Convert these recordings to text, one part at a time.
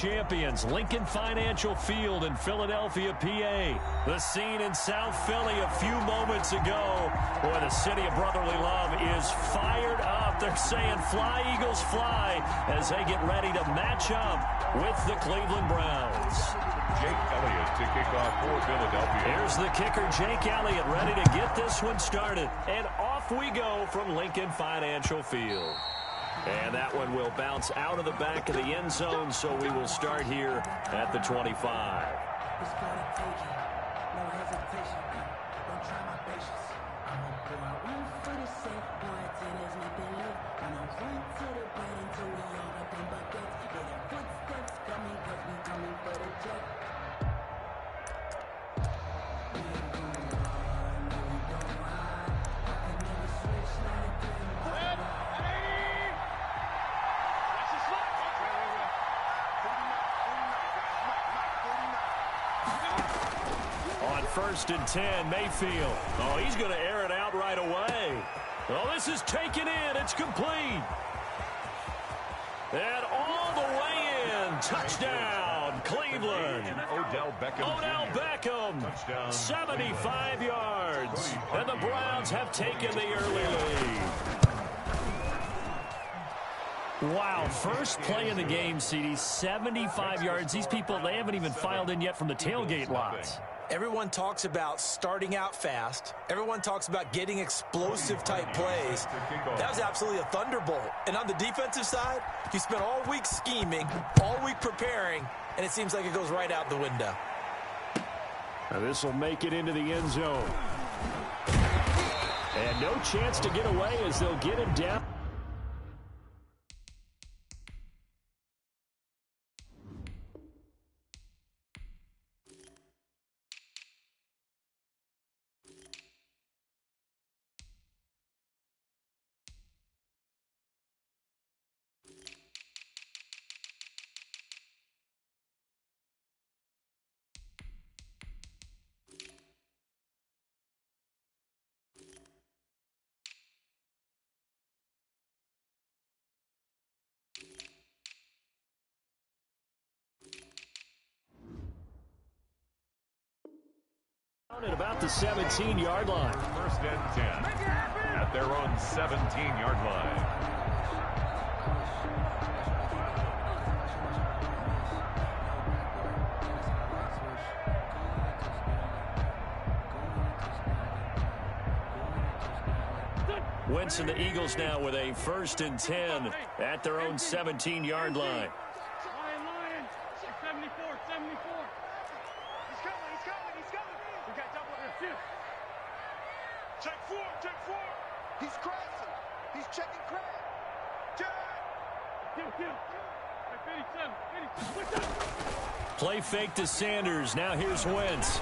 Champions, Lincoln Financial Field in Philadelphia, PA. The scene in South Philly a few moments ago. Boy, the city of brotherly love is fired up. They're saying fly, Eagles, fly, as they get ready to match up with the Cleveland Browns. Jake Elliott to kick off for Philadelphia. Here's the kicker, Jake Elliott, ready to get this one started. And off we go from Lincoln Financial Field. And that one will bounce out of the back of the end zone, so we will start here at the 25. First and 10, Mayfield. Oh, he's going to air it out right away. Oh, this is taken in. It's complete. And all the way in. Touchdown, Cleveland. Odell Beckham. Touchdown, 75 yards. And the Browns have taken the early lead. Wow, first play in the game, CD, 75 yards. These people, they haven't even filed in yet from the tailgate lots. Everyone talks about starting out fast. Everyone talks about getting explosive-type plays. That was absolutely a thunderbolt. And on the defensive side, you spent all week scheming, all week preparing, and it seems like it goes right out the window. Now this will make it into the end zone. And no chance to get away as they'll get him down. At about the 17-yard line. First and 10 at their own 17-yard line. Wentz and the Eagles now with a first and 10 at their own 17-yard line. He's crossing. He's checking crack. Play fake to Sanders. Now here's Wentz.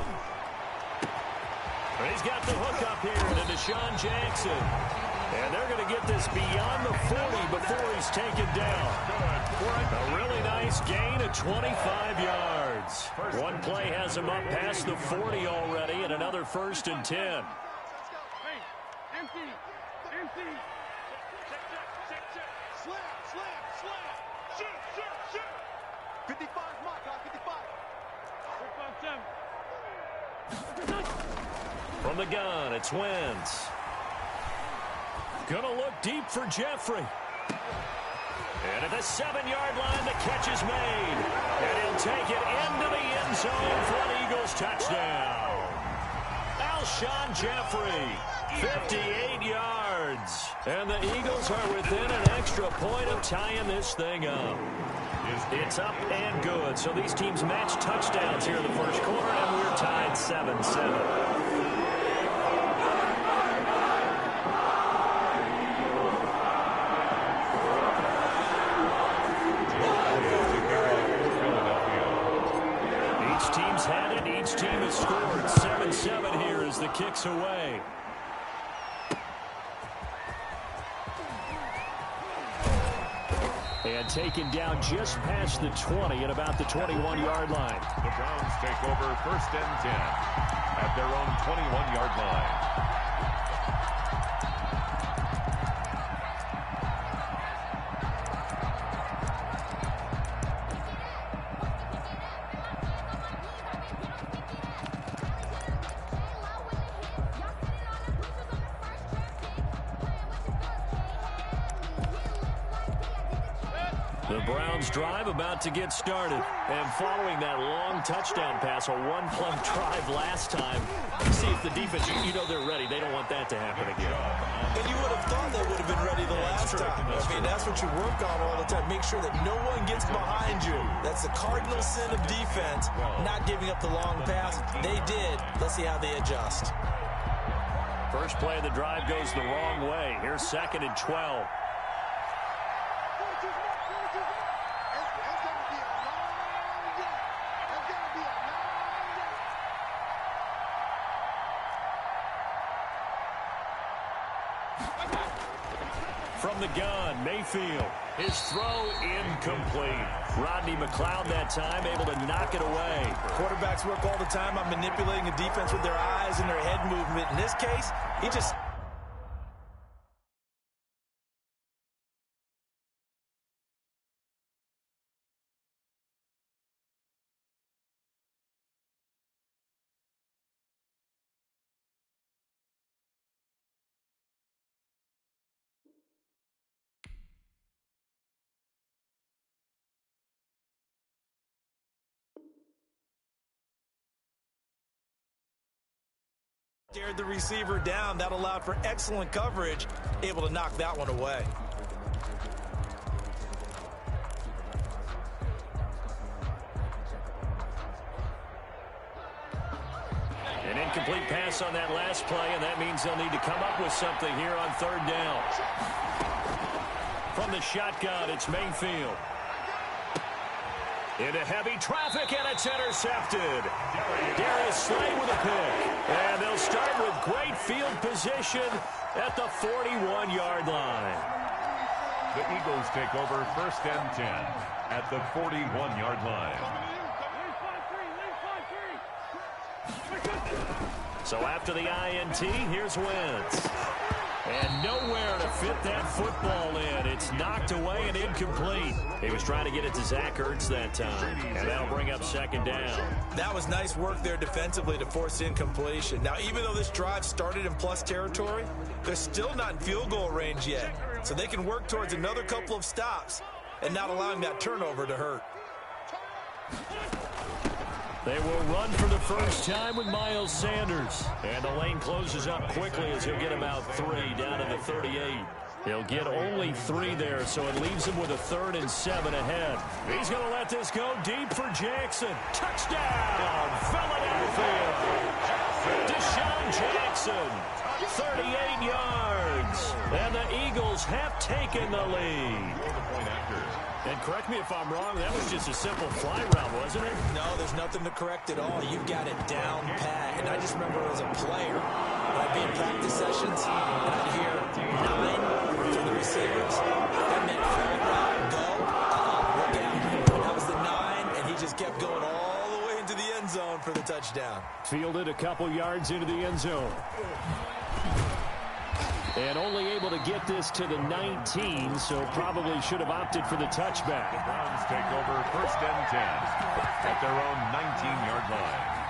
He's got the hook up here to Deshaun Jackson. And they're going to get this beyond the 40 before he's taken down. A really nice gain of 25 yards. One play has him up past the 40 already, and another first and 10. From the gun, it's Wentz. Gonna look deep for Jeffrey. And at the 7-yard line, the catch is made. And he'll take it into the end zone for an Eagles touchdown. Alshon Jeffrey, 58 yards. And the Eagles are within an extra point of tying this thing up. It's up and good. So these teams match touchdowns here in the first quarter, and we're tied 7-7. Each team's had it. Each team has scored. 7-7 here as the kick's away. And taken down just past the 20 at about the 21-yard line. The Browns take over first and 10 at their own 21-yard line. The Browns drive about to get started. And following that long touchdown pass, a one-play drive last time, see if the defense, you know they're ready. They don't want that to happen again. And you would have thought they would have been ready the last time. I mean, that's what you work on all the time. Make sure that no one gets behind you. That's the cardinal sin of defense, not giving up the long pass. They did. Let's see how they adjust. First play of the drive goes the wrong way. Here's 2nd and 12. From the gun, Mayfield. His throw incomplete. Rodney McLeod that time able to knock it away. Quarterbacks work all the time on manipulating a defense with their eyes and their head movement. In this case, he just... stared the receiver down. That allowed for excellent coverage. Able to knock that one away. An incomplete pass on that last play, and that means they'll need to come up with something here on 3rd down. From the shotgun, it's Mayfield. Into heavy traffic, and it's intercepted. Darius Slay with a pick. And they'll start with great field position at the 41-yard line. The Eagles take over 1st and 10 at the 41-yard line. So after the INT, here's Wentz. And nowhere to fit that football in. It's knocked away and incomplete. He was trying to get it to Zach Ertz that time. And that'll bring up 2nd down. That was nice work there defensively to force incompletion. Now, even though this drive started in plus territory, they're still not in field goal range yet. So they can work towards another couple of stops and not allowing that turnover to hurt. They will run for the first time with Miles Sanders. And the lane closes up quickly as he'll get about 3 down to the 38. He'll get only 3 there, so it leaves him with a 3rd and 7 ahead. He's going to let this go deep for Jackson. Touchdown, Philadelphia. Deshaun Jackson, 38 yards. And the Eagles have taken the lead. And correct me if I'm wrong, that was just a simple fly route, wasn't it? No, there's nothing to correct at all. You've got it down pat. And I just remember as a player, when I'd be in practice sessions, and I'd hear 9 from the receivers. That meant flag route, go, look out. And that was the 9, and he just kept going all the way into the end zone for the touchdown. Fielded a couple yards into the end zone. And only able to get this to the 19, so probably should have opted for the touchback. The Browns take over 1st and 10 at their own 19-yard line.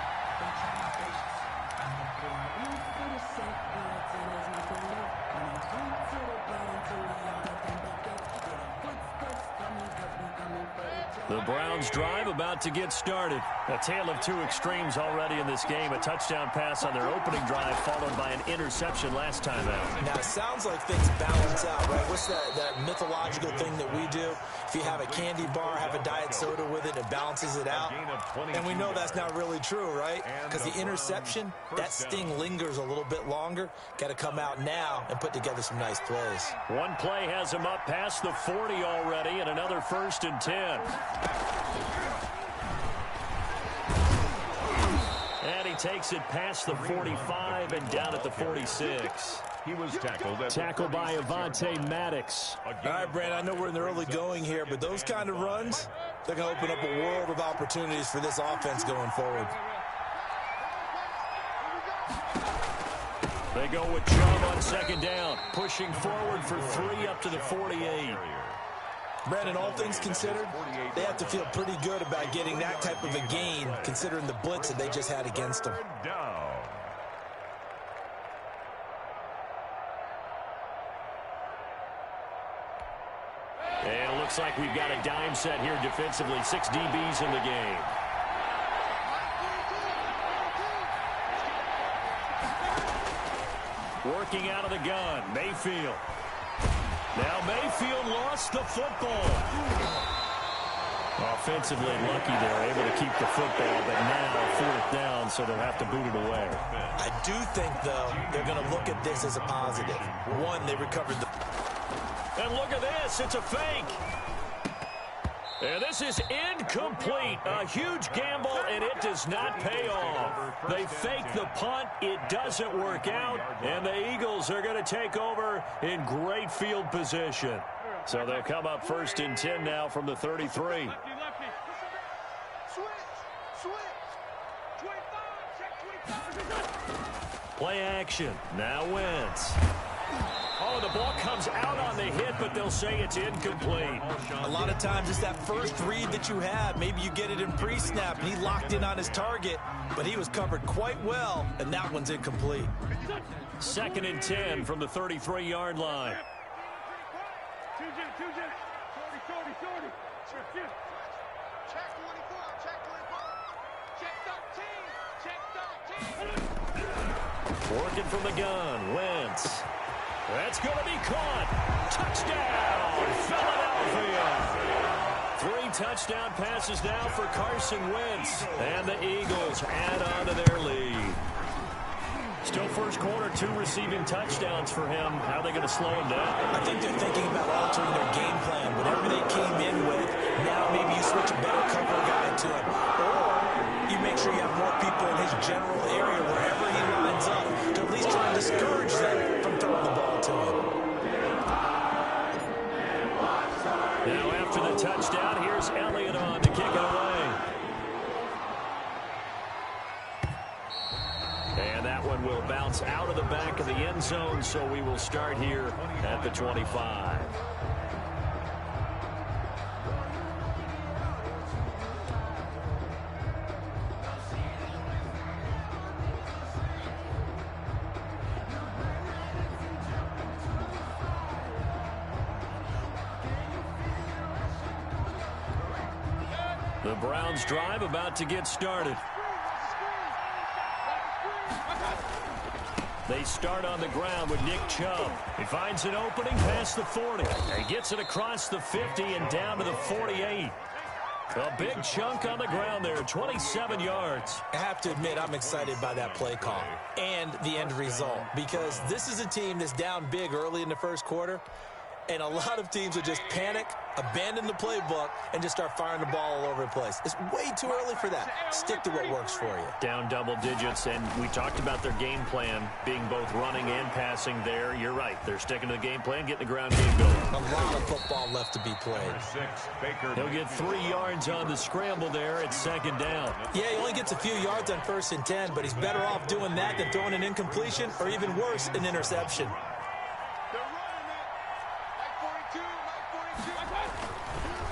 The Browns drive about to get started. A tale of 2 extremes already in this game. A touchdown pass on their opening drive followed by an interception last time out. Now, it sounds like things balance out, right? What's that mythological thing that we do? If you have a candy bar, have a diet soda with it, it balances it out. And we know that's not really true, right? Because the interception, that sting lingers a little bit longer. Got to come out now and put together some nice plays. One play has him up past the 40 already, and another 1st and 10. And he takes it past the 45 and down at the 46. He was tackled by Avonte Maddox. All right, Brand, I know we're in the early going here, but those kind of runs, they're going to open up a world of opportunities for this offense going forward. They go with Chubb on 2nd down, pushing forward for 3 up to the 48. Brandon, all things considered, they have to feel pretty good about getting that type of a gain, considering the blitz that they just had against them. And it looks like we've got a dime set here defensively. 6 DBs in the game. Working out of the gun, Mayfield. Now Mayfield lost the football. Offensively lucky they're able to keep the football, but now 4th down, so they'll have to boot it away. I do think, though, they're going to look at this as a positive. One, they recovered the... And look at this, it's a fake. And this is incomplete. A huge gamble, and it does not pay off. They fake the punt. It doesn't work out, and the Eagles are going to take over in great field position. So they'll come up 1st and 10 now from the 33. Play action. Now Wentz. Oh, the ball comes out on the hit, but they'll say it's incomplete. A lot of times it's that first read that you have. Maybe you get it in pre-snap, and he locked in on his target, but he was covered quite well, and that one's incomplete. 2nd and 10 from the 33-yard line. Check 24, check 13. Working from the gun, Wentz. That's going to be caught. Touchdown, Philadelphia. 3 touchdown passes now for Carson Wentz. And the Eagles add on to their lead. Still first quarter, 2 receiving touchdowns for him. How are they going to slow him down? I think they're thinking about altering their game plan. Whatever they came in with, now maybe you switch a better cover guy to him. Or you make sure you have more people in his general area wherever he lines up to at least try and discourage them from throwing the ball to him. Now after the touchdown, here's Elliott on to kick it away. And that one will bounce out of the back of the end zone, so we will start here at the 25. The Browns drive about to get started. They start on the ground with Nick Chubb. He finds an opening past the 40. He gets it across the 50 and down to the 48. A big chunk on the ground there, 27 yards. I have to admit, I'm excited by that play call and the end result, because this is a team that's down big early in the first quarter, and a lot of teams will just panic, abandon the playbook, and just start firing the ball all over the place. It's way too early for that. Stick to what works for you. Down double digits, and we talked about their game plan being both running and passing there. You're right. They're sticking to the game plan, getting the ground game going. A lot of football left to be played. He'll get 3 yards on the scramble there at 2nd down. Yeah, he only gets a few yards on 1st and 10, but he's better off doing that than throwing an incompletion or even worse, an interception.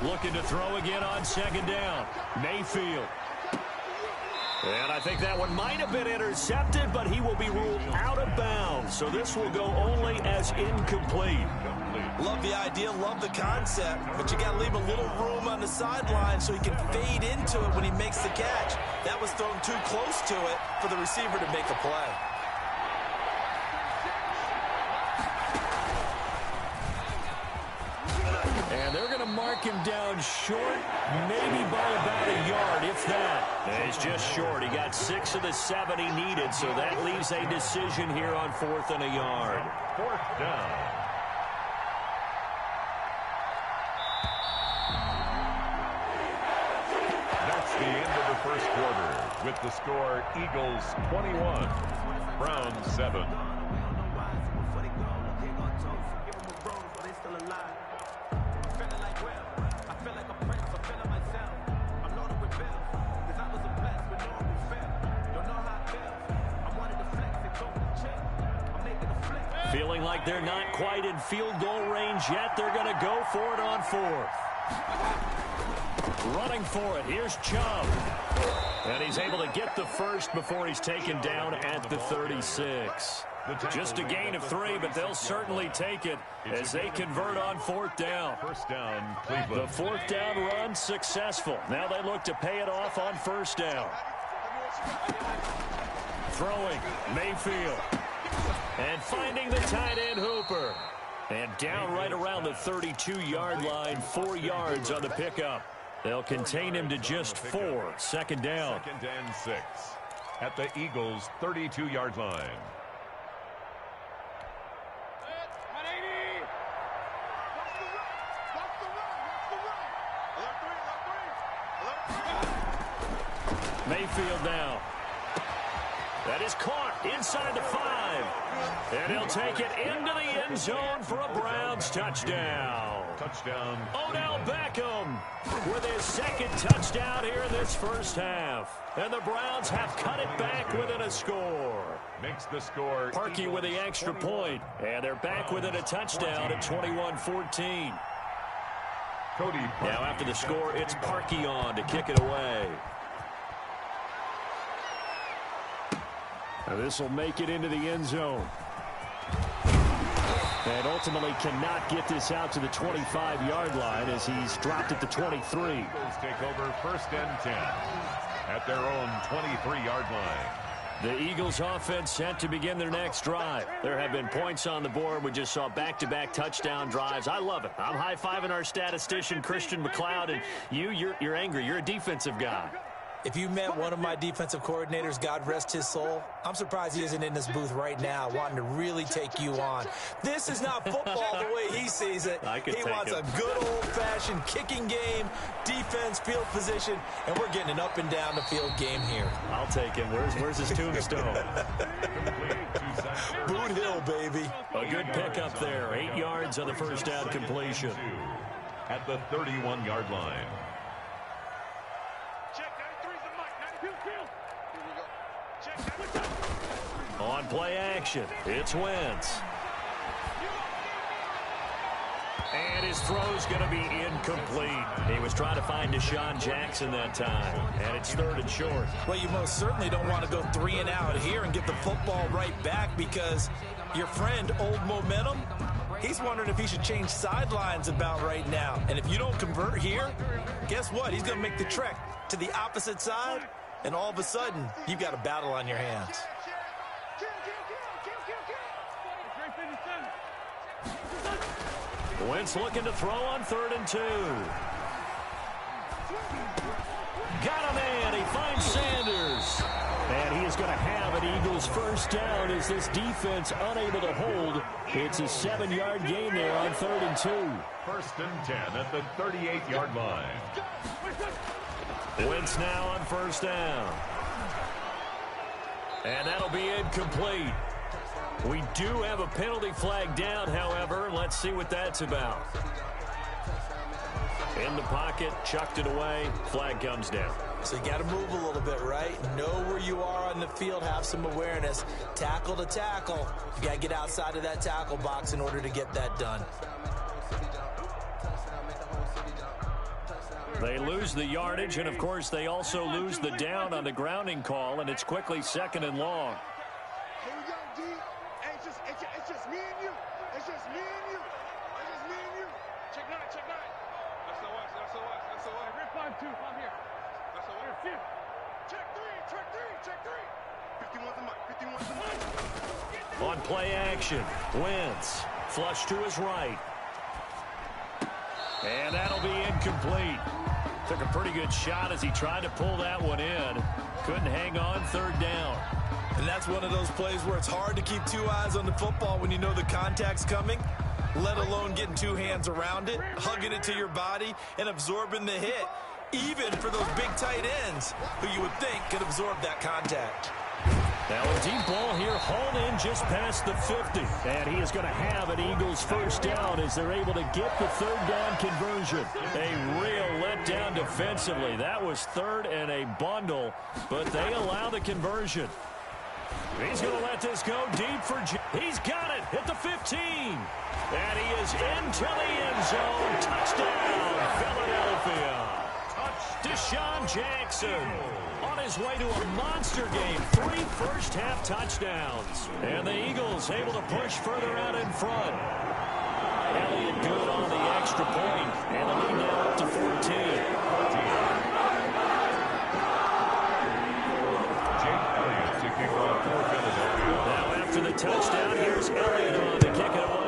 Looking to throw again on 2nd down. Mayfield. And I think that one might have been intercepted, but he will be ruled out of bounds. So this will go only as incomplete. Love the idea, love the concept, but you got to leave a little room on the sideline so he can fade into it when he makes the catch. That was thrown too close to it for the receiver to make a play. And they're going to mark him down short, maybe by about a yard, if that. And he's just short. He got 6 of the 7 he needed, so that leaves a decision here on 4th and a yard. 4th down. That's the end of the first quarter with the score Eagles 21, Browns 7. Feeling like they're not quite in field goal range yet. They're going to go for it on 4th. Running for it. Here's Chubb. And he's able to get the first before he's taken down at the 36. Just a gain of 3, but they'll certainly take it as they convert on 4th down. First down, Cleveland. The 4th down run successful. Now they look to pay it off on 1st down. Throwing, Mayfield. And finding the tight end, Hooper. And down right around the 32-yard line, 4 yards on the pickup. They'll contain him to just 4. 2nd down. 2nd and 6 at the Eagles' 32-yard line. Mayfield now. That is caught inside the 5. And he'll take it into the end zone for a Browns touchdown. Touchdown. Odell Beckham with his 2nd touchdown here in this first half. And the Browns have cut it back within a score. Makes the score. Parkey with the extra point. And they're back within a touchdown at 21-14. Cody. Now after the score, it's Parkey on to kick it away. This will make it into the end zone. And ultimately cannot get this out to the 25-yard line as he's dropped at the 23. Eagles take over 1st and 10 at their own 23-yard line. The Eagles offense set to begin their next drive. There have been points on the board. We just saw back-to-back touchdown drives. I love it. I'm high-fiving our statistician, Christian McLeod, and you're angry. You're a defensive guy. If you met one of my defensive coordinators, God rest his soul, I'm surprised he isn't in this booth right now wanting to really take you on. This is not football the way he sees it. He wants a good old-fashioned kicking game, defense, field position, and we're getting an up and down the field game here. I'll take him. Where's his tombstone? Boot Hill, baby. A good pickup there. 8 yards on the first down completion. At the 31-yard line. On play action, it's Wentz. And his throw's going to be incomplete. He was trying to find Deshaun Jackson that time, and it's 3rd and short. Well, you most certainly don't want to go 3 and out here and get the football right back because your friend, Old Momentum, he's wondering if he should change sidelines about right now. And if you don't convert here, guess what? He's going to make the trek to the opposite side, and all of a sudden, you've got a battle on your hands. Wentz looking to throw on 3rd and 2. Got a man. He finds Sanders. And he is going to have an Eagles first down as this defense unable to hold. It's a 7-yard gain there on 3rd and 2. 1st and 10 at the 38-yard line. Wentz now on 1st down. And that'll be incomplete. We do have a penalty flag down, however. Let's see what that's about. In the pocket, chucked it away. Flag comes down. So you got to move a little bit, right? Know where you are on the field. Have some awareness. Tackle to tackle. You got to get outside of that tackle box in order to get that done. They lose the yardage, and, of course, they also lose the down on the grounding call, and it's quickly 2nd and long. Here we go, D. It's just me and you. It's just me and you. It's just me and you. Check 9, check 9. That's the watch, that's the watch, that's the watch. Rip 5-2, I'm here. That's the watch. Check 3, check 3, check 3. 51's the mic, 51's the mic. On play action, Wentz. Flush to his right. And that'll be incomplete. Took a pretty good shot as he tried to pull that one in. Couldn't hang on, 3rd down. And that's one of those plays where it's hard to keep 2 eyes on the football when you know the contact's coming, let alone getting 2 hands around it, hugging it to your body, and absorbing the hit, even for those big tight ends who you would think could absorb that contact. Now a deep ball here, hauled in just past the 50. And he is going to have an Eagles first down as they're able to get the 3rd down conversion. A real letdown defensively. That was 3rd and a bundle, but they allow the conversion. He's going to let this go deep for he's got it at the 15. And he is into the end zone. Touchdown, Philadelphia. Deshaun Jackson on on his way to a monster game. 3 first-half touchdowns. And the Eagles able to push further out in front. Elliott good on the extra point. And the lead now up to 14. Now after the touchdown, here's Elliott on to kick it away.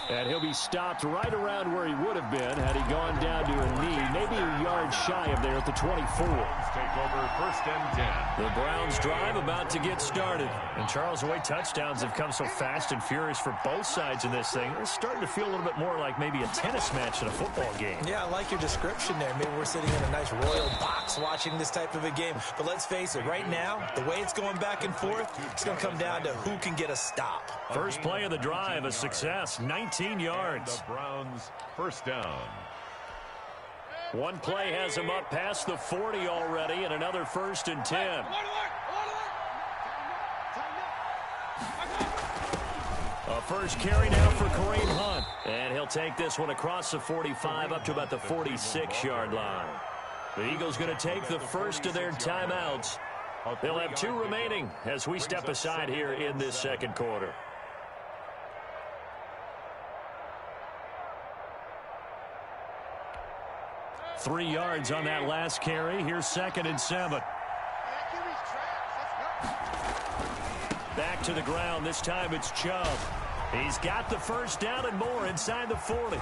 And he'll be stopped right around where he would have been had he gone down to a knee, maybe a yard shy of there at the 24. Take over 1st and 10. The Browns drive about to get started. And Charles, the way touchdowns have come so fast and furious for both sides in this thing, it's starting to feel a little bit more like maybe a tennis match than a football game. Yeah, I like your description there. Maybe we're sitting in a nice royal box watching this type of a game. But let's face it, right now, the way it's going back and forth, it's going to come down to who can get a stop. First play of the drive, a success, 19 yards. The Browns 1st down. One play has him up past the 40 already, and another 1st and 10. A first carry now for Kareem Hunt. And he'll take this one across the 45 up to about the 46-yard line. The Eagles going to take the first of their timeouts. They'll have 2 remaining as we step aside here in this second quarter. Three yards on that last carry. Here's 2nd and 7. Back to the ground. This time it's Chubb. He's got the first down and more inside the 40.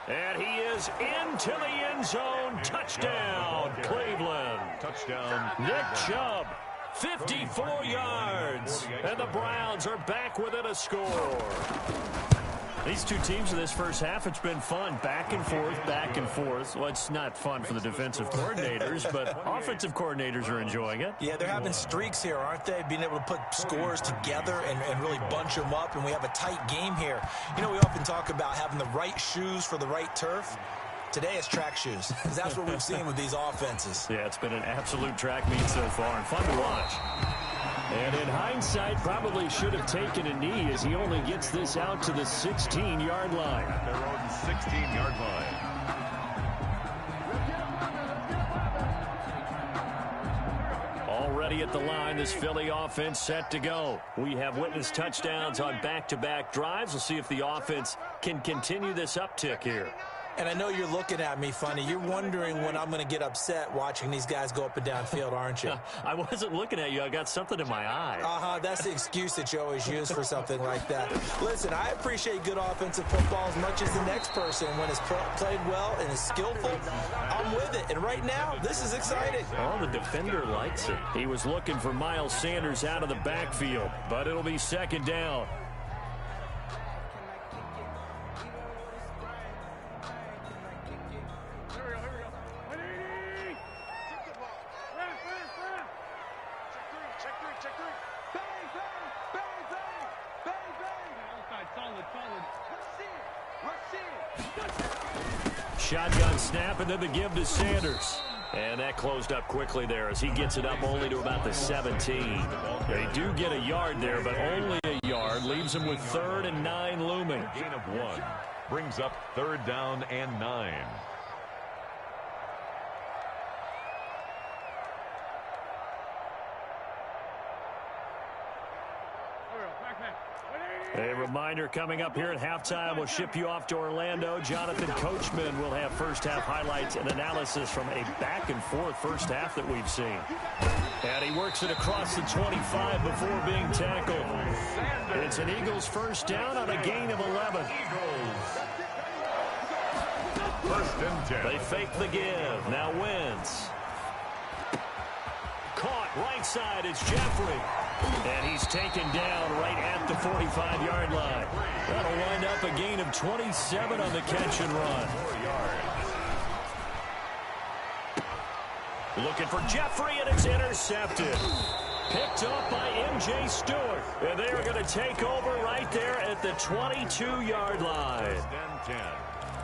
And he is into the end zone. Touchdown, Cleveland. Touchdown. Nick Chubb, 54 yards. And the Browns are back within a score. These two teams in this first half, it's been fun. Back and forth, back and forth. Well, it's not fun for the defensive coordinators, but offensive coordinators are enjoying it. Yeah, they're having streaks here, aren't they? Being able to put scores together and really bunch them up, and we have a tight game here. You know, we often talk about having the right shoes for the right turf. Today it's track shoes, because that's what we've seen with these offenses. Yeah, it's been an absolute track meet so far, and fun to watch. And in hindsight, probably should have taken a knee as he only gets this out to the 16-yard line. At their own 16-yard line. Already at the line, this Philly offense set to go. We have witnessed touchdowns on back-to-back drives. We'll see if the offense can continue this uptick here. And I know you're looking at me funny. You're wondering when I'm going to get upset watching these guys go up and down field, aren't you? I wasn't looking at you. I got something in my eye. That's the excuse that you always use for something like that. Listen, I appreciate good offensive football as much as the next person. When it's played well and is skillful, I'm with it. And right now, this is exciting. Oh, the defender likes it. He was looking for Miles Sanders out of the backfield, but it'll be 2nd down. Shotgun snap, and then the give to Sanders. And that closed up quickly there as he gets it up only to about the 17. They do get a yard there, but only a yard. Leaves them with 3rd and 9 looming. Gain of 1. Brings up 3rd down and 9. A reminder coming up here at halftime. We'll ship you off to Orlando. Jonathan Coachman will have first-half highlights and analysis from a back-and-forth first half that we've seen. And he works it across the 25 before being tackled. It's an Eagles first down on a gain of 11. 1st and 10. They fake the give. Now Wentz. Caught right side. It's Jeffrey. And he's taken down right at the 45-yard line. That'll wind up a gain of 27 on the catch and run. 4 yards. Looking for Jeffrey, and it's intercepted. Picked up by M.J. Stewart. And they are going to take over right there at the 22-yard line. 1st and 10.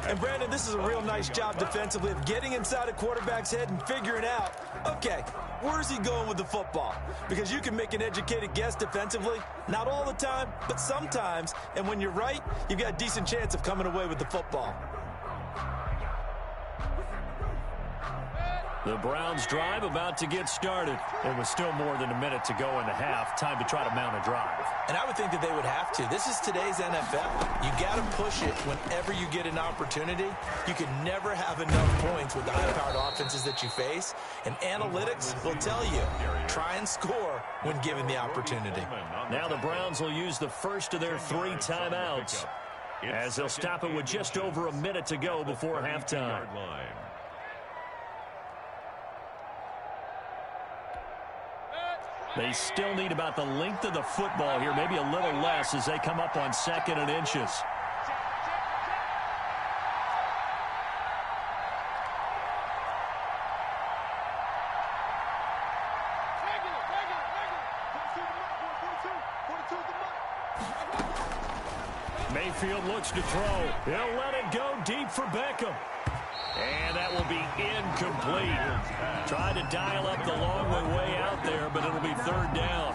And, Brandon, this is a real nice job defensively of getting inside a quarterback's head and figuring out, okay, where's he going with the football? Because you can make an educated guess defensively, not all the time, but sometimes. And when you're right, you've got a decent chance of coming away with the football. The Browns drive about to get started. It was still more than a minute to go in the half. Time to try to mount a drive. And I would think that they would have to. This is today's NFL. You got to push it whenever you get an opportunity. You can never have enough points with the high-powered offenses that you face. And analytics will tell you, try and score when given the opportunity. Now the Browns will use the first of their 3 timeouts as they'll stop it with just over a minute to go before halftime. They still need about the length of the football here, maybe a little less as they come up on 2nd and inches. Mayfield looks to throw. He'll let it go deep for Beckham. And that will be incomplete. Tried to dial up the long way out there, but it'll be 3rd down.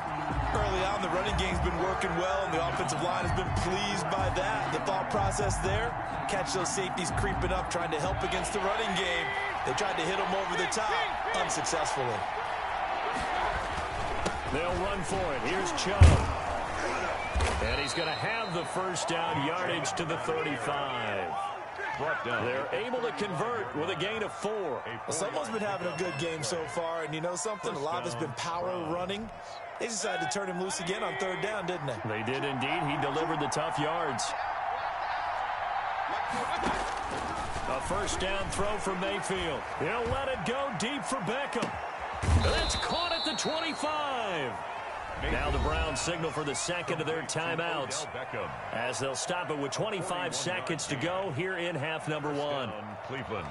Early on, the running game's been working well, and the offensive line has been pleased by that. The thought process there, catch those safeties creeping up, trying to help against the running game. They tried to hit them over the top, unsuccessfully. They'll run for it. Here's Chubb. And he's going to have the first down, yardage to the 35. They're able to convert with a gain of 4. Well, someone's been having a good game so far, and you know something? A lot of it's been power running. They decided to turn him loose again on 3rd down, didn't they? They did indeed. He delivered the tough yards. A first down throw for Mayfield. He'll let it go deep for Beckham. That's caught at the 25. Now the Browns signal for the 2nd of their timeouts as they'll stop it with 25 seconds to go here in half number 1. Cleveland.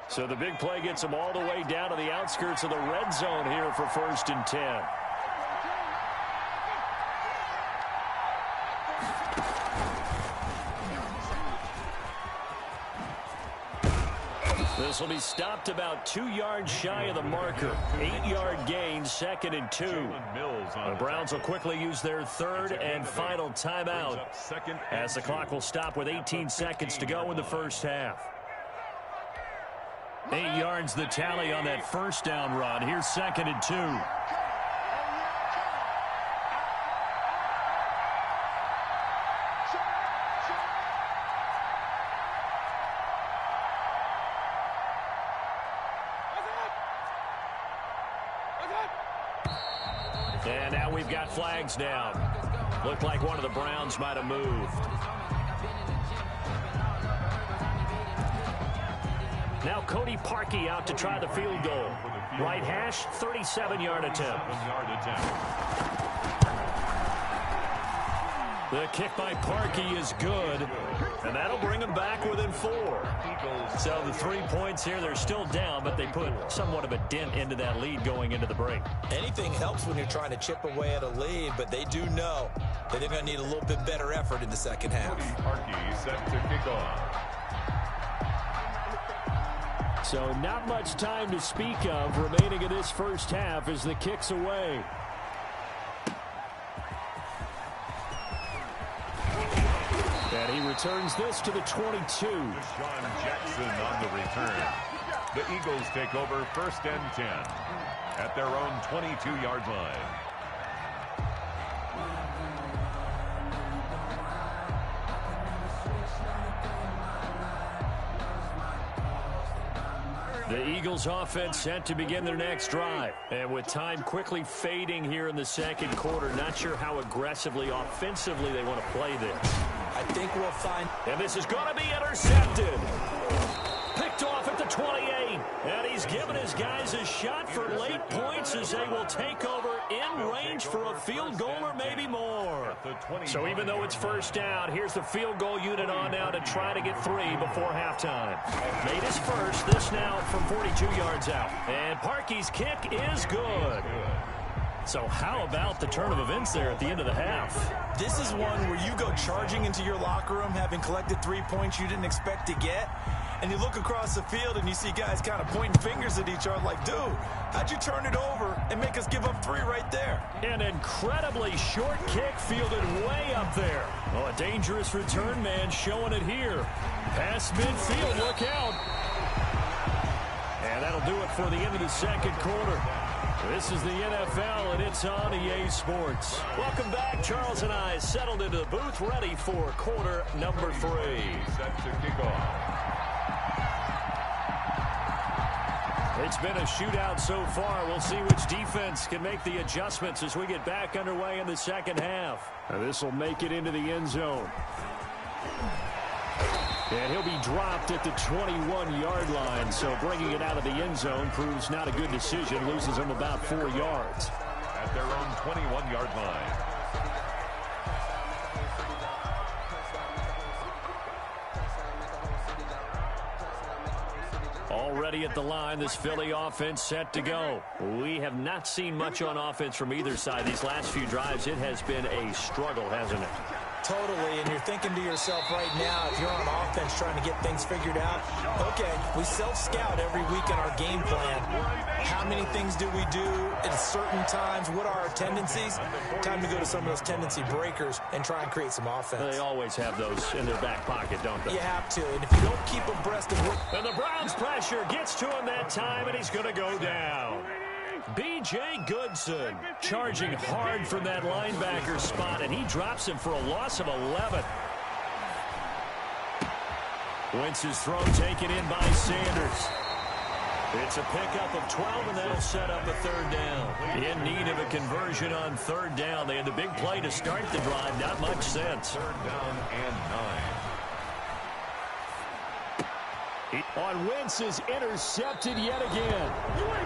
So the big play gets them all the way down to the outskirts of the red zone here for 1st and 10. This will be stopped about 2 yards shy of the marker. 8-yard gain, 2nd and 2. The Browns will quickly use their 3rd and final timeout as the clock will stop with 18 seconds to go in the first half. 8 yards the tally on that first down run. Here's 2nd and 2. And now we've got flags down. Looked like one of the Browns might have moved. Now Cody Parkey out to try the field goal. Right hash, 37-yard attempt. The kick by Parkey is good, and that'll bring them back within 4. So the 3 points here, they're still down, but they put somewhat of a dent into that lead going into the break. Anything helps when you're trying to chip away at a lead, but they do know that they're going to need a little bit better effort in the second half. Parkey set to kick off. So not much time to speak of remaining in this first half as the kick's away. And he returns this to the 22. Deshaun Jackson on the return. The Eagles take over 1st and 10 at their own 22-yard line. The Eagles offense set to begin their next drive. And with time quickly fading here in the 2nd quarter, not sure how aggressively, offensively they want to play this. I think we'll find... And this is going to be intercepted. Picked off at the 28. And he's given his guys a shot for late points as they will take over in range for a field goal or maybe more. So even though it's 1st down, here's the field goal unit on now to try to get 3 before halftime. Made his first, this now from 42 yards out. And Parkey's kick is good. So how about the turn of events there at the end of the half? This is one where you go charging into your locker room having collected 3 points you didn't expect to get, and you look across the field and you see guys kind of pointing fingers at each other like, dude, how'd you turn it over and make us give up 3 right there? An incredibly short kick fielded way up there. Oh, a dangerous return man showing it here. Past midfield, look out. And that'll do it for the end of the second quarter. This is the NFL, and it's on EA Sports. Welcome back. Charles and I settled into the booth, ready for quarter number 3. Set to kick off. It's been a shootout so far. We'll see which defense can make the adjustments as we get back underway in the second half. Now this will make it into the end zone. And he'll be dropped at the 21-yard line, so bringing it out of the end zone proves not a good decision. Loses him about 4 yards. At their own 21-yard line. Already at the line, this Philly offense set to go. We have not seen much on offense from either side. These last few drives, it has been a struggle, hasn't it? Totally, and you're thinking to yourself right now, if you're on offense trying to get things figured out, okay, we self-scout every week in our game plan. How many things do we do at certain times? What are our tendencies? Time to go to some of those tendency breakers and try and create some offense. They always have those in their back pocket, don't they? You have to, and if you don't keep abreast of what... And the Browns pressure gets to him that time, and he's going to go down. B.J. Goodson charging hard from that linebacker spot, and he drops him for a loss of 11. Wentz's throw taken in by Sanders. It's a pickup of 12, and that'll set up a third down. In need of a conversion on third down. They had the big play to start the drive. Not much sense. Third down and 9. On Wentz is intercepted yet again.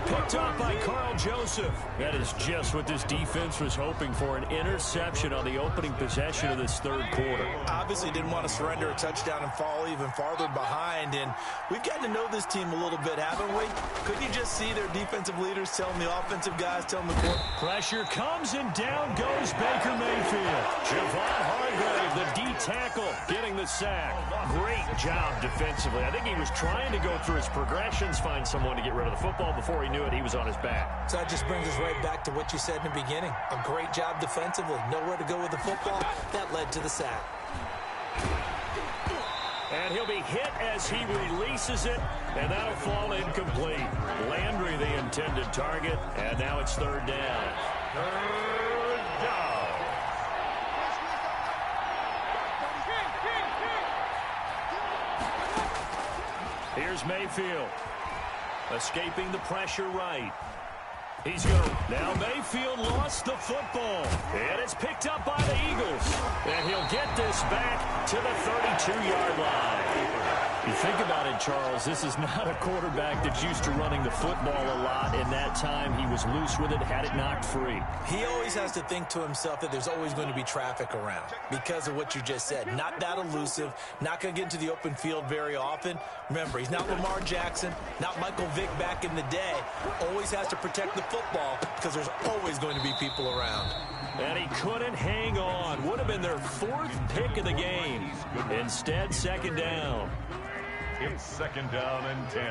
Picked off by Carl Joseph. That is just what this defense was hoping for, an interception on the opening possession of this third quarter. Obviously didn't want to surrender a touchdown and fall even farther behind, and we've gotten to know this team a little bit, haven't we? Couldn't you just see their defensive leaders telling the offensive guys, telling the court? Pressure comes, and down goes Baker Mayfield. Javon Hargrave, the D tackle, getting the sack. Great job defensively. I think he was trying to go through his progressions, find someone to get rid of the football. Before he knew it, he was on his back. So that just brings us right back to what you said in the beginning. A great job defensively. Nowhere to go with the football. That led to the sack. And he'll be hit as he releases it, and that'll fall incomplete. Landry, the intended target, and now it's third down. Third down. Here's Mayfield. Escaping the pressure right. He's going. Now Mayfield lost the football. And it's picked up by the Eagles. And he'll get this back to the 32-yard line. You think about it, Charles, this is not a quarterback that's used to running the football a lot. In that time, he was loose with it, had it knocked free. He always has to think to himself that there's always going to be traffic around because of what you just said. Not that elusive, not going to get into the open field very often. Remember, he's not Lamar Jackson, not Michael Vick back in the day. Always has to protect the football because there's always going to be people around. And he couldn't hang on. Would have been their 4th pick of the game. Instead, second down. It's second down and 10.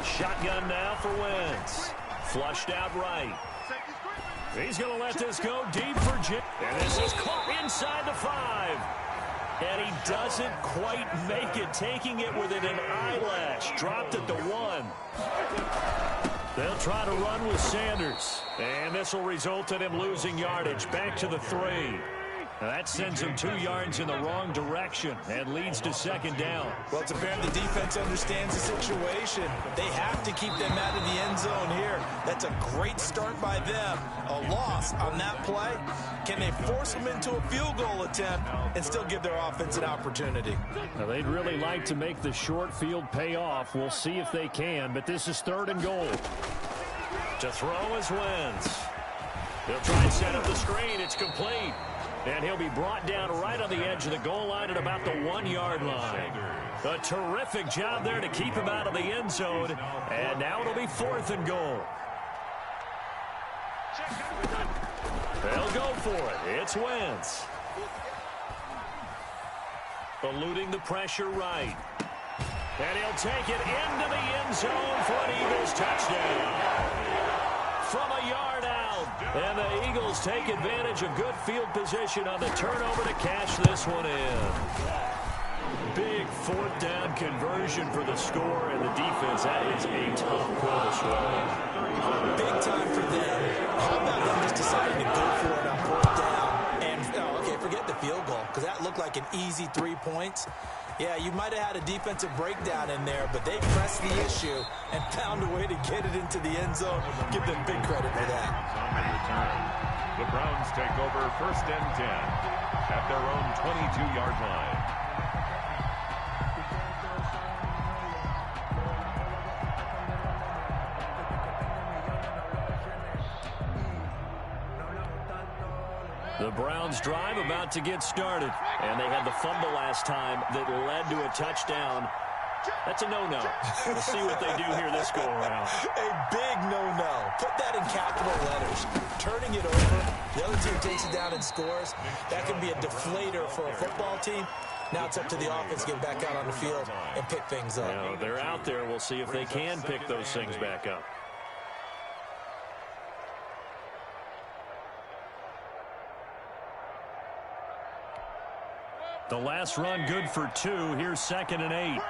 Shotgun now for Wentz. Flushed out right. He's going to let this go deep for Jim. And this is caught inside the 5. And he doesn't quite make it, taking it within an eyelash. Dropped at the 1. They'll try to run with Sanders. And this will result in him losing yardage. Back to the 3. Now that sends him 2 yards in the wrong direction and leads to second down. Well, it's apparent the defense understands the situation. They have to keep them out of the end zone here. That's a great start by them. A loss on that play. Can they force them into a field goal attempt and still give their offense an opportunity? Now, they'd really like to make the short field pay off. We'll see if they can, but this is 3rd and goal. To throw is Wentz. They'll try and set up the screen. It's complete. And he'll be brought down right on the edge of the goal line at about the 1-yard line. A terrific job there to keep him out of the end zone. And now it'll be 4th and goal. They'll go for it. It's Wentz. Eluding the pressure right. And he'll take it into the end zone for an Eagles touchdown. From a yard out. And the Eagles take advantage of good field position on the turnover to cash this one in. Big 4th down conversion for the score, and the defense, that is a tough pull to swallow. Big time for them. How about them just deciding to go for it on 4th down? And, okay, forget the field goal, because that looked like an easy 3 points. Yeah, you might have had a defensive breakdown in there, but they pressed the issue and found a way to get it into the end zone. Give them big credit for that. The Browns take over 1st and 10 at their own 22-yard line. The Browns drive about to get started, and they had the fumble last time that led to a touchdown. That's a no-no. We'll see what they do here this go-around. A big no-no. Put that in capital letters. Turning it over, the other team takes it down and scores. That can be a deflator for a football team. Now it's up to the offense to get back out on the field and pick things up. You know, they're out there. We'll see if they can pick those things back up. The last run good for 2. Here's 2nd and 8.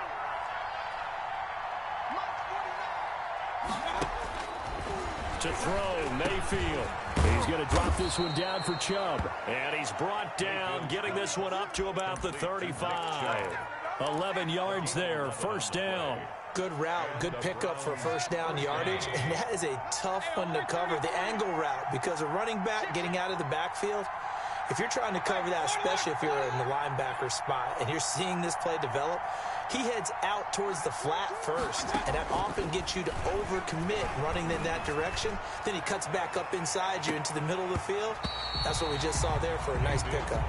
To throw, Mayfield. He's going to drop this one down for Chubb. And he's brought down, getting this one up to about the 35. 11 yards there, 1st down. Good route, good pickup for 1st down yardage, and that is a tough one to cover, the angle route, because a running back getting out of the backfield, if you're trying to cover that, especially if you're in the linebacker spot and you're seeing this play develop, he heads out towards the flat first, and that often gets you to overcommit running in that direction. Then he cuts back up inside you into the middle of the field. That's what we just saw there for a nice pickup.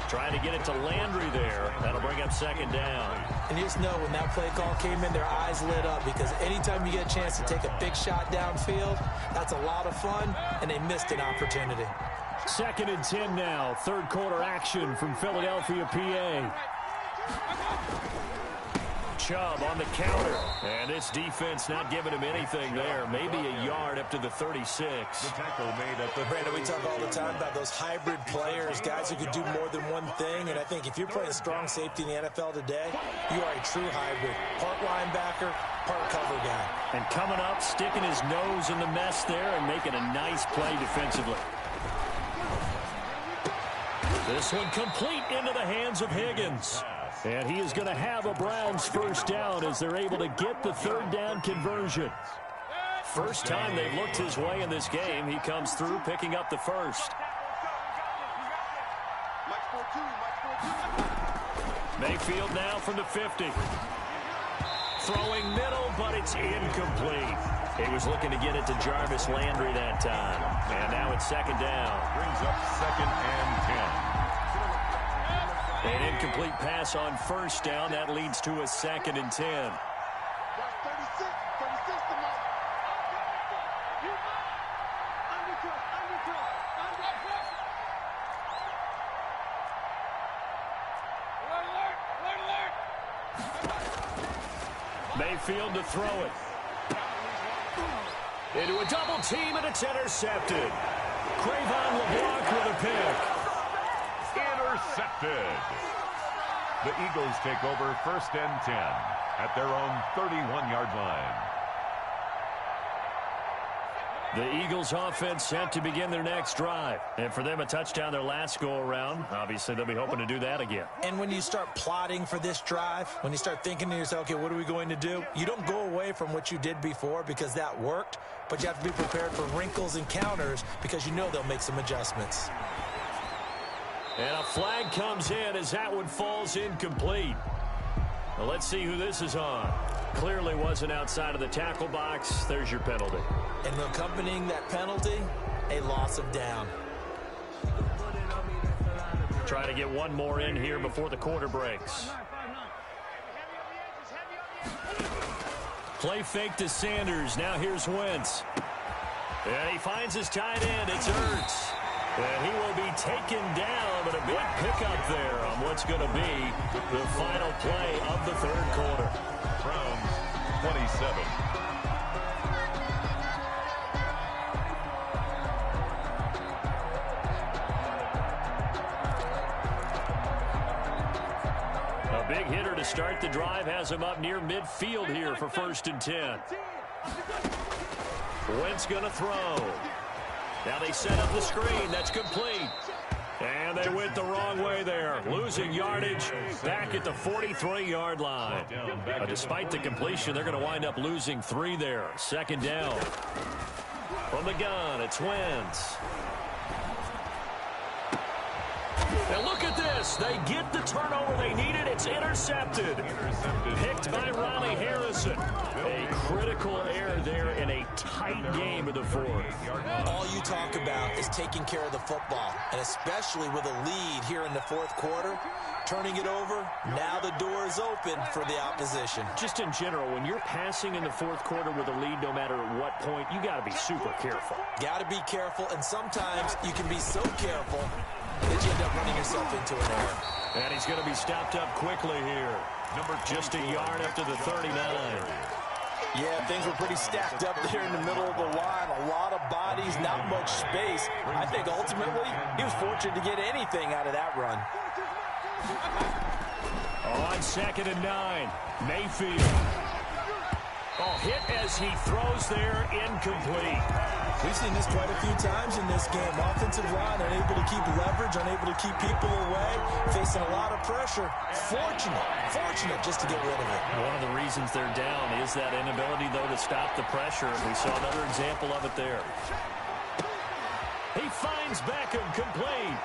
Trying to get it to Landry there. That'll bring up 2nd down. And you just know when that play call came in, their eyes lit up, because anytime you get a chance to take a big shot downfield, that's a lot of fun, and they missed an opportunity. 2nd and 10 now. 3rd quarter action from Philadelphia, PA. Chubb on the counter. And this defense not giving him anything there. Maybe a yard up to the 36. The tackle made at the Brandon, we talk all the time about those hybrid players, guys who can do more than one thing. And I think if you're playing strong safety in the NFL today, you are a true hybrid. Part linebacker, part cover guy. And coming up, sticking his nose in the mess there and making a nice play defensively. This one complete into the hands of Higgins. And he is going to have a Browns 1st down as they're able to get the 3rd down conversion. First time they've looked his way in this game. He comes through picking up the 1st. Mayfield now from the 50. Throwing middle, but it's incomplete. He was looking to get it to Jarvis Landry that time. And now it's 2nd down. brings up 2nd and 10. An incomplete pass on 1st down. That leads to a 2nd and 10. Mayfield to throw it. Into a double team, and it's intercepted. Crayvon LeBlanc with a pick. Intercepted. The Eagles take over 1st and 10 at their own 31-yard line. The Eagles offense set to begin their next drive. And for them, a touchdown their last go-around. Obviously, they'll be hoping to do that again. And when you start plotting for this drive, when you start thinking to yourself, okay, what are we going to do? You don't go away from what you did before because that worked, but you have to be prepared for wrinkles and counters because you know they'll make some adjustments. And a flag comes in as that one falls incomplete. Well, let's see who this is on. Clearly wasn't outside of the tackle box. There's your penalty. And accompanying that penalty, a loss of down. Trying to get one more in here before the quarter breaks. Play fake to Sanders. Now here's Wentz. And he finds his tight end. It's Ertz. And he will be taken down, but a big pickup there on what's going to be the final play of the third quarter. Browns 27. A big hitter to start the drive has him up near midfield here for 1st and 10. Wentz going to throw. Now they set up the screen. That's complete. And they went the wrong way there. Losing yardage back at the 43-yard line. Despite the completion, they're going to wind up losing 3 there. 2nd down. From the gun, it's Wentz. Now look at this. They get the turnover they needed. It's intercepted. Picked by Ronnie Harrison. A critical error there in a tight game of the fourth. All you talk about is taking care of the football, and especially with a lead here in the fourth quarter. Turning it over, now the door is open for the opposition. Just in general, when you're passing in the fourth quarter with a lead, no matter at what point, you got to be super careful. Got to be careful, and sometimes you can be so careful that you end up running yourself into an error. And he's going to be stopped up quickly here. Just a yard after the 39. Yeah, things were pretty stacked up there in the middle of the line. A lot of bodies, not much space. I think ultimately he was fortunate to get anything out of that run. On 2nd and 9, Mayfield. Oh, hit as he throws there, incomplete. We've seen this quite a few times in this game. Offensive line unable to keep leverage, unable to keep people away, facing a lot of pressure. Fortunate just to get rid of it. One of the reasons they're down is that inability, though, to stop the pressure. We saw another example of it there. He finds Beckham, complete.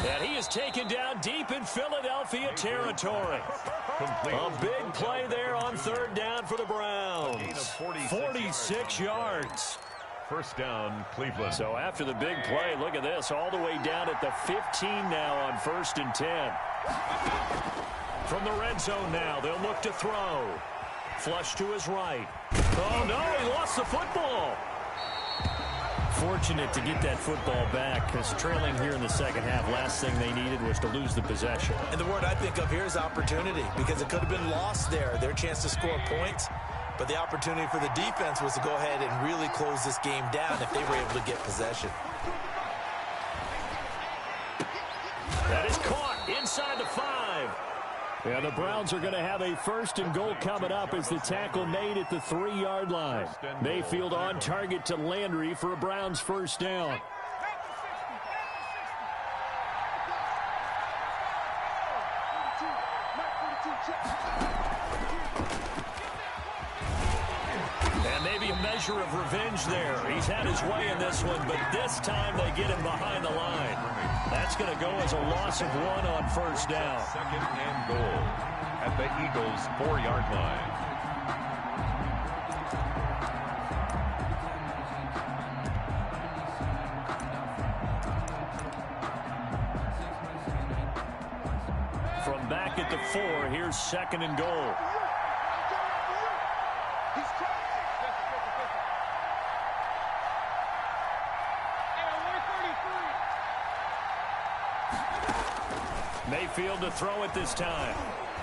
And he is taken down deep in Philadelphia territory. A big play there on 3rd down for the Browns. 46 yards. 1st down, Cleveland. So after the big play, look at this. All the way down at the 15 now on 1st and 10. From the red zone now, they'll look to throw. Flush to his right. Oh, no, he lost the football. Fortunate to get that football back, because trailing here in the 2nd half, last thing they needed was to lose the possession. And the word I think of here is opportunity, because it could have been lost there, their chance to score points. But the opportunity for the defense was to go ahead and really close this game down if they were able to get possession. That is caught inside the 5. And the Browns are going to have a 1st and goal coming up as the tackle made at the 3-yard line. Mayfield on target to Landry for a Browns 1st down. And maybe a measure of revenge there. He's had his way in this one, but this time they get him behind the line. That's going to go as a loss of 1 on 1st down. 2nd and goal at the Eagles' 4-yard line. From back at the 4, here's 2nd and goal. Mayfield to throw it this time.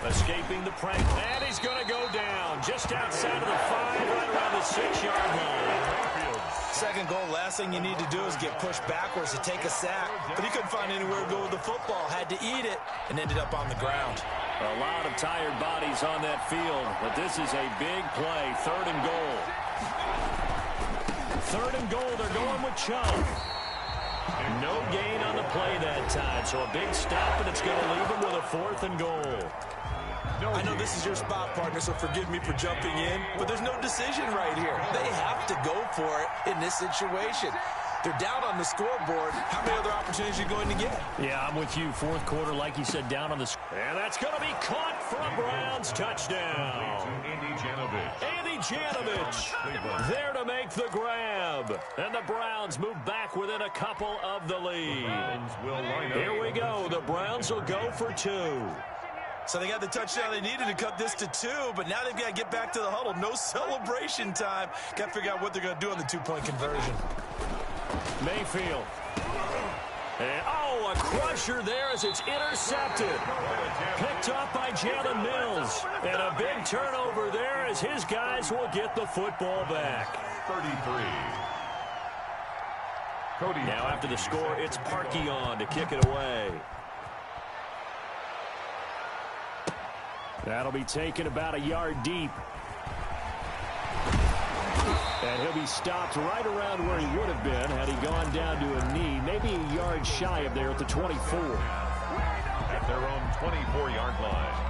Escaping the pressure. And he's going to go down just outside of the 5, right around the 6-yard line. 2nd goal, last thing you need to do is get pushed backwards to take a sack. But he couldn't find anywhere to go with the football. Had to eat it and ended up on the ground. A lot of tired bodies on that field, but this is a big play. 3rd and goal. 3rd and goal, they're going with Chubb. No gain on the play that time, so a big stop, and it's going to leave him with a 4th and goal. I know this is your spot, partner, so forgive me for jumping in, but there's no decision right here. They have to go for it in this situation. They're down on the scoreboard. How many other opportunities are you going to get? Yeah, I'm with you. Fourth quarter, like you said, down on the score. And that's going to be caught for a Browns touchdown. Andy Janovich there to make the grab. And the Browns move back within a couple of the lead. Here we go. The Browns will go for 2. So they got the touchdown they needed to cut this to 2, but now they've got to get back to the huddle. No celebration time. Got to figure out what they're going to do on the 2-point conversion. Mayfield. And, a crusher there as it's intercepted. Picked up by Jalen Mills. And a big turnover there as his guys will get the football back. 33. Now after the score, it's Parkey on to kick it away. That'll be taken about a yard deep. And he'll be stopped right around where he would have been had he gone down to a knee, maybe a yard shy of there at the 24. At their own 24-yard line.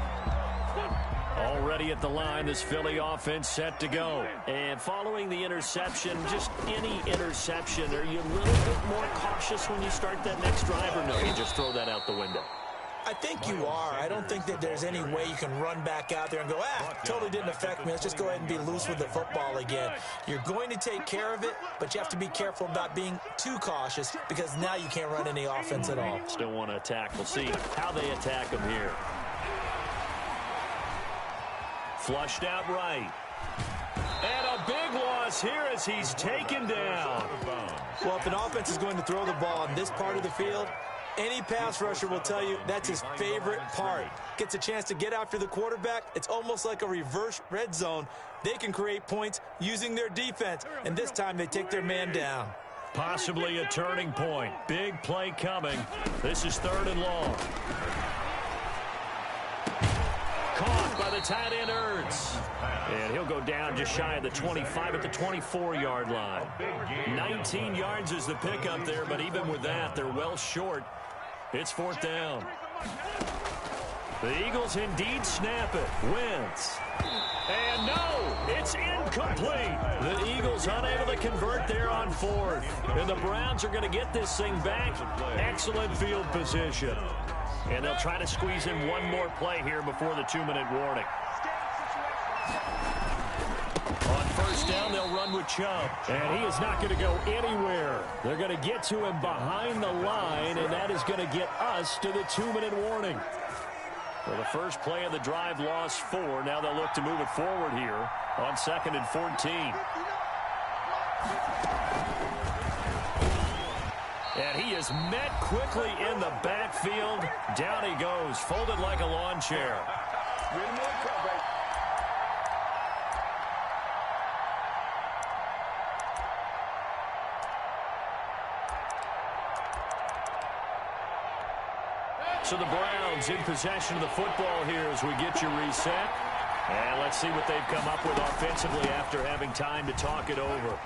Already at the line, this Philly offense set to go. And following the interception, just any interception, are you a little bit more cautious when you start that next drive, or no, you just throw that out the window? I think you are. I don't think that there's any way you can run back out there and go, totally didn't affect me. Let's just go ahead and be loose with the football again. You're going to take care of it, but you have to be careful about being too cautious because now you can't run any offense at all. Still want to attack. We'll see how they attack him here. Flushed out right. And a big loss here as he's taken down. Well, if an offense is going to throw the ball on this part of the field, any pass rusher will tell you that's his favorite part. Gets a chance to get after the quarterback. It's almost like a reverse red zone. They can create points using their defense, and this time they take their man down. Possibly a turning point. Big play coming. This is 3rd and long. Caught by the tight end Ertz. And he'll go down just shy of the 25 at the 24-yard line. 19 yards is the pickup there, but even with that, they're well short. It's 4th down. The Eagles indeed snap it. Wentz. And no, it's incomplete. The Eagles unable to convert there on 4th. And the Browns are going to get this thing back. Excellent field position. And they'll try to squeeze in one more play here before the 2-minute warning. On 1st down, they'll run with Chubb. And he is not going to go anywhere. They're going to get to him behind the line, and that is going to get us to the 2-minute warning. Well, the first play of the drive lost 4. Now they'll look to move it forward here on 2nd and 14. And he is met quickly in the backfield. Down he goes, folded like a lawn chair. So the Browns in possession of the football here as we get you reset. And let's see what they've come up with offensively after having time to talk it over.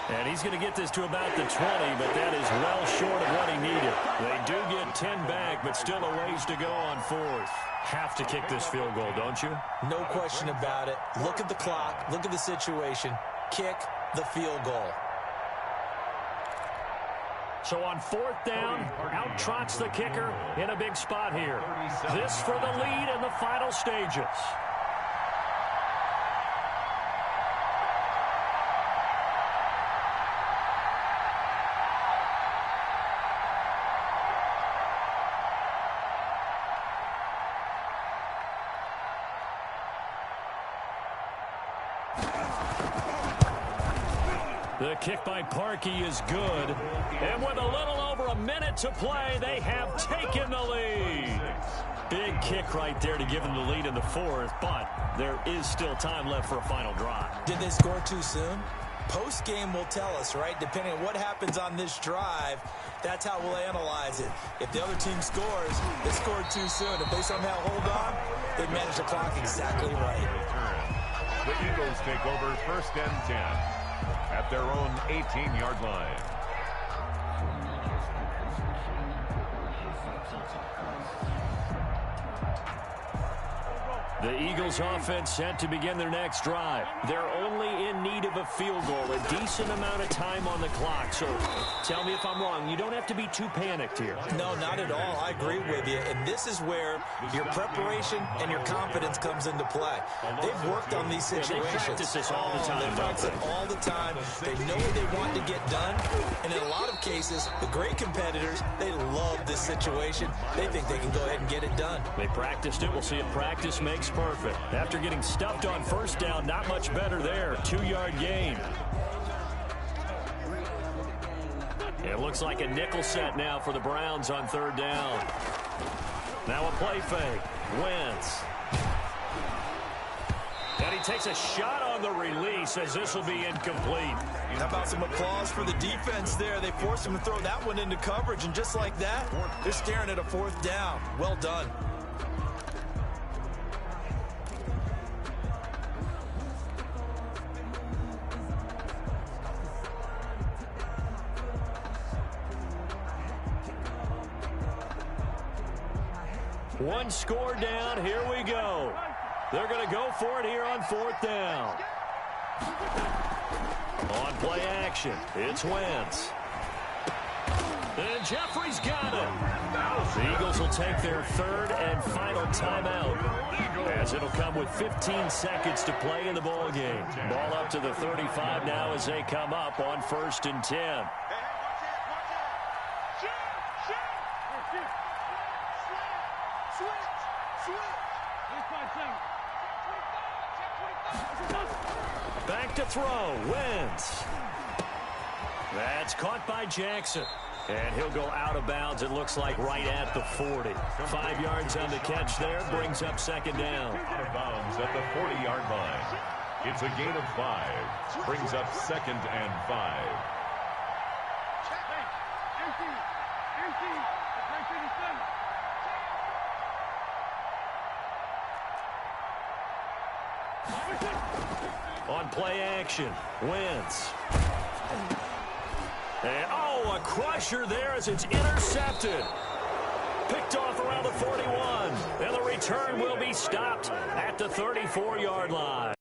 And he's going to get this to about the 20, but that is well short of what he needed. They do get 10 back, but still a ways to go on 4th. Have to kick this field goal, don't you? No question about it. Look at the clock. Look at the situation. Kick the field goal. So on 4th down, out trots the kicker in a big spot here. This for the lead in the final stages. The kick by Parkey is good. And with a little over a minute to play, they have taken the lead. Big kick right there to give them the lead in the 4th, but there is still time left for a final drive. Did they score too soon? Post-game will tell us, right? Depending on what happens on this drive, that's how we'll analyze it. If the other team scores, they scored too soon. If they somehow hold on, they manage the clock exactly right. The Eagles take over 1st and 10 at their own 18-yard line. The Eagles offense set to begin their next drive. They're only in need of a field goal, a decent amount of time on the clock. So tell me if I'm wrong. You don't have to be too panicked here. No, not at all. I agree with you. And this is where your preparation and your confidence comes into play. They've worked on these situations. They practice this all the time. They practice it all the time. They know what they want to get done. And in a lot of cases, the great competitors, they love this situation. They think they can go ahead and get it done. They practiced it. We'll see if practice makes perfect. After getting stuffed on first down, not much better there. 2-yard gain. It looks like a nickel set now for the Browns on 3rd down. Now a play fake. Wentz. And he takes a shot on the release as this will be incomplete. How about some applause for the defense there? They forced him to throw that one into coverage, and just like that, they're staring at a 4th down. Well done. One score down. Here we go. They're going to go for it here on 4th down. On play action, it's Wentz. And Jeffrey's got it. The Eagles will take their 3rd and final timeout, as it'll come with 15 seconds to play in the ball game. Ball up to the 35 now as they come up on 1st and 10. Back to throw, Wentz. That's caught by Jackson. And he'll go out of bounds, it looks like, right at the 40. 5 yards on the catch there, brings up 2nd down. Out of bounds at the 40-yard line. It's a gain of 5. Brings up 2nd and 5. On play action, Wentz. And, oh, a crusher there as it's intercepted. Picked off around the 41. And the return will be stopped at the 34-yard line.